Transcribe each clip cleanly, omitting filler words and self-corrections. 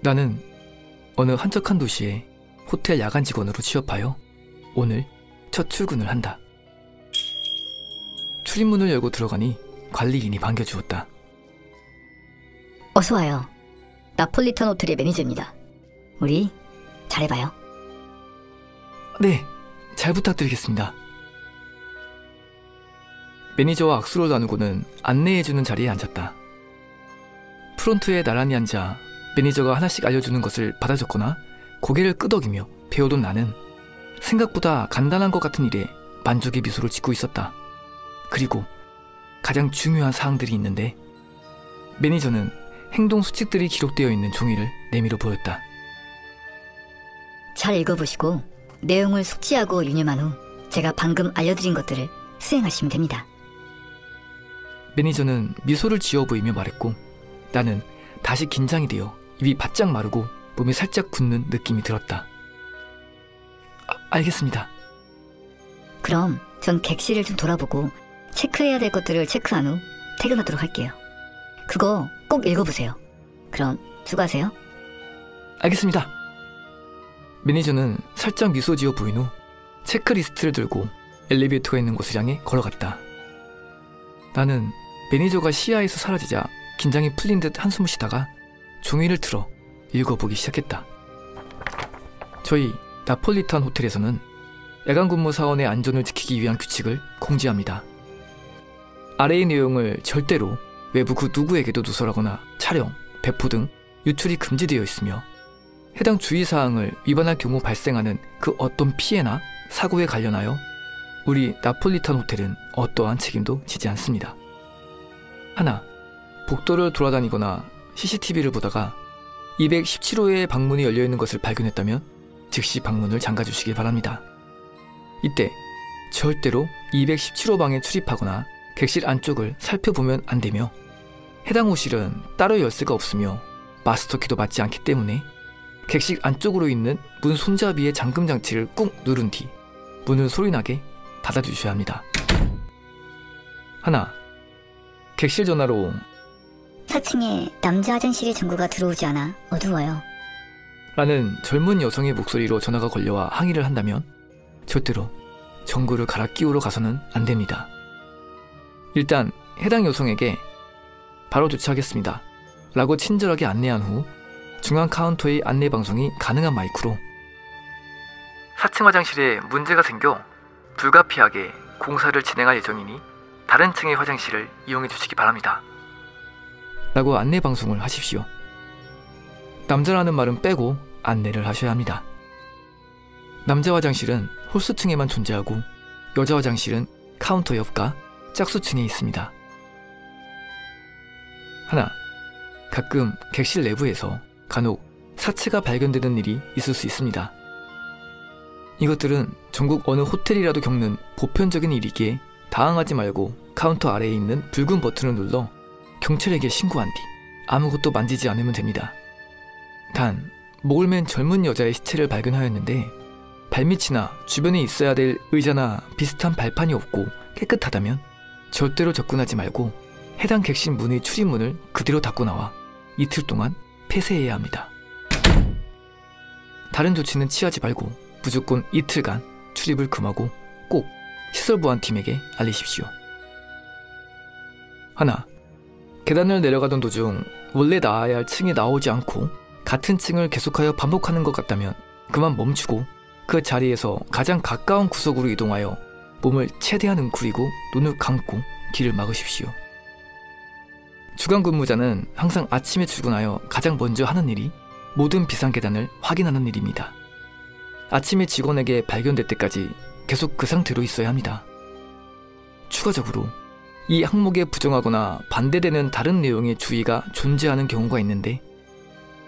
나는 어느 한적한 도시에 호텔 야간 직원으로 취업하여 오늘 첫 출근을 한다. 출입문을 열고 들어가니 관리인이 반겨주었다. 어서 와요. 나폴리탄 호텔의 매니저입니다. 우리 잘해봐요. 네, 잘 부탁드리겠습니다. 매니저와 악수를 나누고는 안내해주는 자리에 앉았다. 프론트에 나란히 앉아 매니저가 하나씩 알려주는 것을 받아 적거나 고개를 끄덕이며 배워둔 나는 생각보다 간단한 것 같은 일에 만족의 미소를 짓고 있었다. 그리고 가장 중요한 사항들이 있는데 매니저는 행동 수칙들이 기록되어 있는 종이를 내밀어 보였다. 잘 읽어보시고 내용을 숙지하고 유념한 후 제가 방금 알려드린 것들을 수행하시면 됩니다. 매니저는 미소를 지어 보이며 말했고 나는 다시 긴장이 되어 입이 바짝 마르고 몸이 살짝 굳는 느낌이 들었다. 알겠습니다. 그럼 전 객실을 좀 돌아보고 체크해야 될 것들을 체크한 후 퇴근하도록 할게요. 그거 꼭 읽어보세요. 그럼 수고하세요. 알겠습니다. 매니저는 살짝 미소 지어 보인 후 체크리스트를 들고 엘리베이터가 있는 곳을 향해 걸어갔다. 나는 매니저가 시야에서 사라지자 긴장이 풀린 듯 한숨을 쉬다가 종이를 틀어 읽어보기 시작했다. 저희 나폴리탄 호텔에서는 야간 근무 사원의 안전을 지키기 위한 규칙을 공지합니다. 아래의 내용을 절대로 외부 그 누구에게도 누설하거나 촬영, 배포 등 유출이 금지되어 있으며 해당 주의사항을 위반할 경우 발생하는 그 어떤 피해나 사고에 관련하여 우리 나폴리탄 호텔은 어떠한 책임도 지지 않습니다. 하나, 복도를 돌아다니거나 CCTV를 보다가 217호의 방문이 열려있는 것을 발견했다면 즉시 방문을 잠가주시길 바랍니다. 이때 절대로 217호 방에 출입하거나 객실 안쪽을 살펴보면 안 되며 해당 호실은 따로 열쇠가 없으며 마스터키도 맞지 않기 때문에 객실 안쪽으로 있는 문 손잡이의 잠금 장치를 꾹 누른 뒤 문을 소리나게 닫아주셔야 합니다. 하나, 객실 전화로 4층에 남자 화장실의 전구가 들어오지 않아 어두워요. 라는 젊은 여성의 목소리로 전화가 걸려와 항의를 한다면 절대로 전구를 갈아 끼우러 가서는 안 됩니다. 일단 해당 여성에게 바로 조치하겠습니다 라고 친절하게 안내한 후 중앙 카운터의 안내 방송이 가능한 마이크로 4층 화장실에 문제가 생겨 불가피하게 공사를 진행할 예정이니 다른 층의 화장실을 이용해 주시기 바랍니다 라고 안내 방송을 하십시오. 남자라는 말은 빼고 안내를 하셔야 합니다. 남자 화장실은 홀수층에만 존재하고 여자 화장실은 카운터 옆과 짝수층에 있습니다. 하나, 가끔 객실 내부에서 간혹 사체가 발견되는 일이 있을 수 있습니다. 이것들은 전국 어느 호텔이라도 겪는 보편적인 일이기에 당황하지 말고 카운터 아래에 있는 붉은 버튼을 눌러 경찰에게 신고한 뒤 아무것도 만지지 않으면 됩니다. 단, 목을 맨 젊은 여자의 시체를 발견하였는데 발밑이나 주변에 있어야 될 의자나 비슷한 발판이 없고 깨끗하다면 절대로 접근하지 말고 해당 객실 문의 출입문을 그대로 닫고 나와 이틀 동안 폐쇄해야 합니다. 다른 조치는 취하지 말고 무조건 이틀간 출입을 금하고 꼭 시설보안팀에게 알리십시오. 하나, 계단을 내려가던 도중 원래 나와야 할 층에 나오지 않고 같은 층을 계속하여 반복하는 것 같다면 그만 멈추고 그 자리에서 가장 가까운 구석으로 이동하여 몸을 최대한 웅크리고 눈을 감고 길을 막으십시오. 주간 근무자는 항상 아침에 출근하여 가장 먼저 하는 일이 모든 비상계단을 확인하는 일입니다. 아침에 직원에게 발견될 때까지 계속 그 상태로 있어야 합니다. 추가적으로 이 항목에 부정하거나 반대되는 다른 내용의 주의가 존재하는 경우가 있는데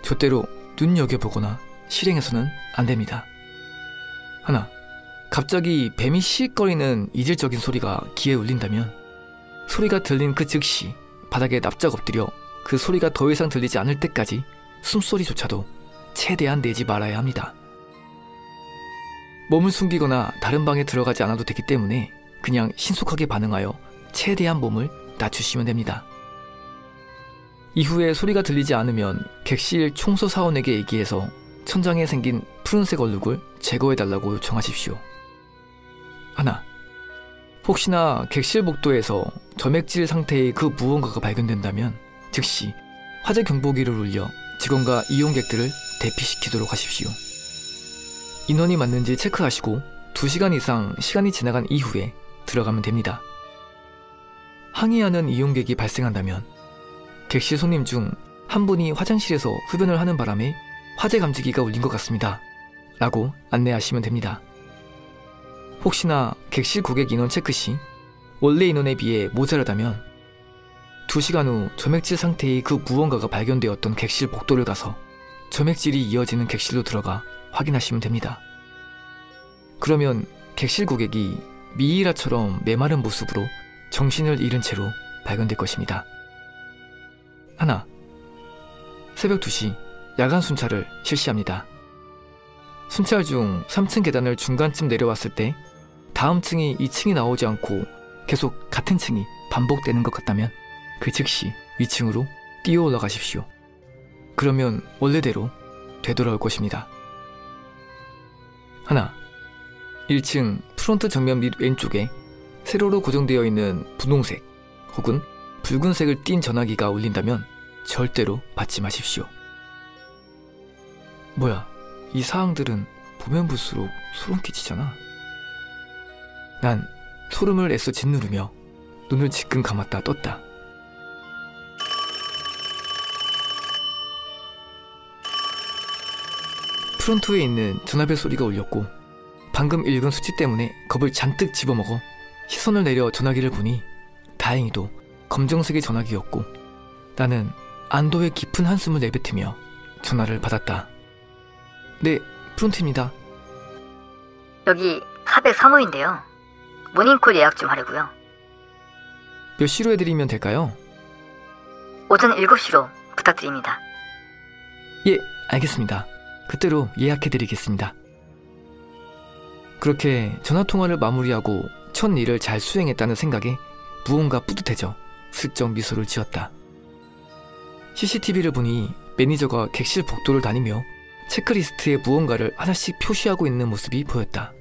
절대로 눈여겨보거나 실행해서는 안 됩니다. 하나, 갑자기 뱀이 시익거리는 이질적인 소리가 귀에 울린다면 소리가 들린 그 즉시 바닥에 납작 엎드려 그 소리가 더 이상 들리지 않을 때까지 숨소리조차도 최대한 내지 말아야 합니다. 몸을 숨기거나 다른 방에 들어가지 않아도 되기 때문에 그냥 신속하게 반응하여 최대한 몸을 낮추시면 됩니다. 이후에 소리가 들리지 않으면 객실 청소 사원에게 얘기해서 천장에 생긴 푸른색 얼룩을 제거해달라고 요청하십시오. 하나, 혹시나 객실 복도에서 점액질 상태의 그 무언가가 발견된다면 즉시 화재 경보기를 울려 직원과 이용객들을 대피시키도록 하십시오. 인원이 맞는지 체크하시고 2시간 이상 시간이 지나간 이후에 들어가면 됩니다. 항의하는 이용객이 발생한다면 객실 손님 중 한 분이 화장실에서 흡연을 하는 바람에 화재 감지기가 울린 것 같습니다 라고 안내하시면 됩니다. 혹시나 객실 고객 인원 체크 시 원래 인원에 비해 모자라다면 2시간 후 점액질 상태의 그 무언가가 발견되었던 객실 복도를 가서 점액질이 이어지는 객실로 들어가 확인하시면 됩니다. 그러면 객실 고객이 미이라처럼 메마른 모습으로 정신을 잃은 채로 발견될 것입니다. 하나, 새벽 2시 야간 순찰을 실시합니다. 순찰 중 3층 계단을 중간쯤 내려왔을 때 다음 층이 2층이 나오지 않고 계속 같은 층이 반복되는 것 같다면 그 즉시 위층으로 뛰어 올라가십시오. 그러면 원래대로 되돌아올 것입니다. 하나, 1층 프론트 정면 밑 왼쪽에 세로로 고정되어 있는 분홍색 혹은 붉은색을 띤 전화기가 울린다면 절대로 받지 마십시오. 뭐야, 이 사항들은 보면 볼수록 소름 끼치잖아. 난 소름을 애써 짓누르며 눈을 지끈 감았다 떴다. 프론트에 있는 전화벨 소리가 울렸고 방금 읽은 수치 때문에 겁을 잔뜩 집어먹어 시선을 내려 전화기를 보니 다행히도 검정색의 전화기였고 나는 안도의 깊은 한숨을 내뱉으며 전화를 받았다. 네, 프론트입니다. 여기 403호인데요. 모닝콜 예약 좀 하려고요. 몇 시로 해드리면 될까요? 오전 7시로 부탁드립니다. 예, 알겠습니다. 그때로 예약해드리겠습니다. 그렇게 전화통화를 마무리하고 첫 일을 잘 수행했다는 생각에 무언가 뿌듯해져 슬쩍 미소를 지었다. CCTV를 보니 매니저가 객실 복도를 다니며 체크리스트에 무언가를 하나씩 표시하고 있는 모습이 보였다.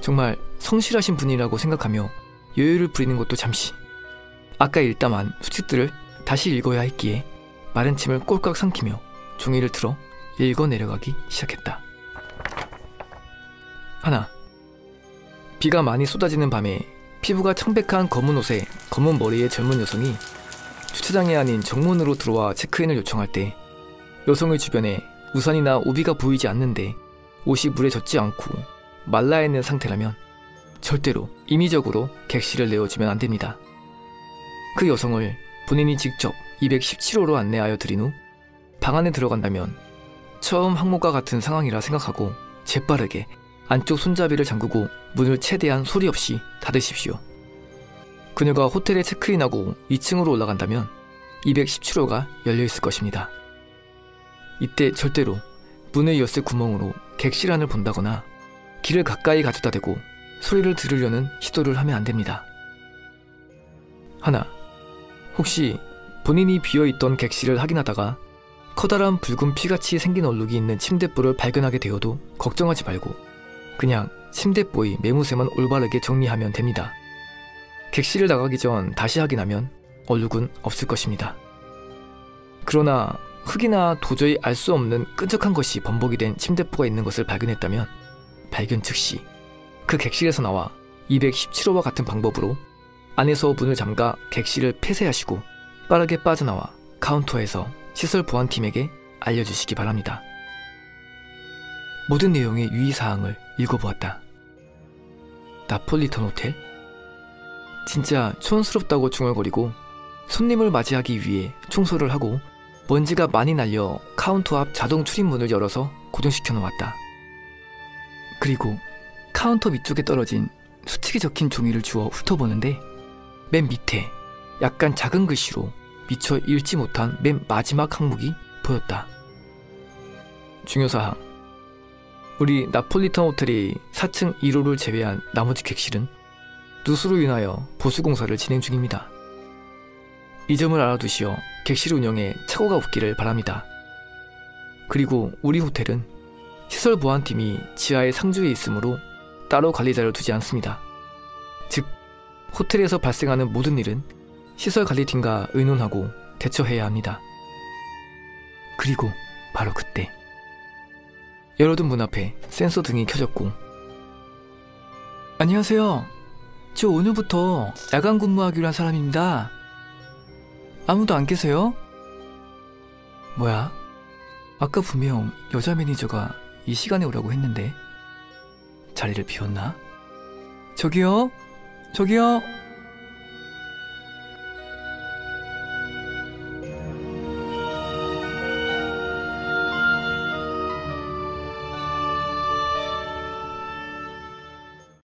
정말 성실하신 분이라고 생각하며 여유를 부리는 것도 잠시. 아까 읽다만 수칙들을 다시 읽어야 했기에 마른 침을 꼴깍 삼키며 종이를 틀어 읽어 내려가기 시작했다. 하나, 비가 많이 쏟아지는 밤에 피부가 청백한 검은 옷에 검은 머리의 젊은 여성이 주차장이 아닌 정문으로 들어와 체크인을 요청할 때 여성의 주변에 우산이나 우비가 보이지 않는데 옷이 물에 젖지 않고 말라있는 상태라면 절대로 임의적으로 객실을 내어주면 안됩니다. 그 여성을 본인이 직접 217호로 안내하여 드린 후 방 안에 들어간다면 처음 항목과 같은 상황이라 생각하고 재빠르게 안쪽 손잡이를 잠그고 문을 최대한 소리 없이 닫으십시오. 그녀가 호텔에 체크인하고 2층으로 올라간다면 217호가 열려있을 것입니다. 이때 절대로 문의 열쇠 구멍으로 객실 안을 본다거나 길을 가까이 가져다 대고 소리를 들으려는 시도를 하면 안됩니다. 하나, 혹시 본인이 비어있던 객실을 확인하다가 커다란 붉은 피같이 생긴 얼룩이 있는 침대볼을 발견하게 되어도 걱정하지 말고 그냥 침대보의 매무새만 올바르게 정리하면 됩니다. 객실을 나가기 전 다시 확인하면 얼룩은 없을 것입니다. 그러나 흙이나 도저히 알 수 없는 끈적한 것이 범벅이 된 침대보가 있는 것을 발견했다면 발견 즉시 그 객실에서 나와 217호와 같은 방법으로 안에서 문을 잠가 객실을 폐쇄하시고 빠르게 빠져나와 카운터에서 시설 보안팀에게 알려주시기 바랍니다. 모든 내용의 유의사항을 읽어보았다. 나폴리턴 호텔? 진짜 촌스럽다고 중얼거리고 손님을 맞이하기 위해 청소를 하고 먼지가 많이 날려 카운터 앞 자동 출입문을 열어서 고정시켜 놓았다. 그리고 카운터 밑쪽에 떨어진 수칙이 적힌 종이를 주워 훑어보는데 맨 밑에 약간 작은 글씨로 미처 읽지 못한 맨 마지막 항목이 보였다. 중요사항, 우리 나폴리턴 호텔이 4층 1호를 제외한 나머지 객실은 누수로 인하여 보수공사를 진행 중입니다. 이 점을 알아두시어 객실 운영에 착오가 없기를 바랍니다. 그리고 우리 호텔은 시설 보안팀이 지하의 상주에 있으므로 따로 관리자를 두지 않습니다. 즉, 호텔에서 발생하는 모든 일은 시설 관리팀과 의논하고 대처해야 합니다. 그리고 바로 그때 열어둔 문 앞에 센서 등이 켜졌고, 안녕하세요. 저 오늘부터 야간 근무하기로 한 사람입니다. 아무도 안 계세요? 뭐야? 아까 분명 여자 매니저가 이 시간에 오라고 했는데 자리를 비웠나? 저기요? 저기요?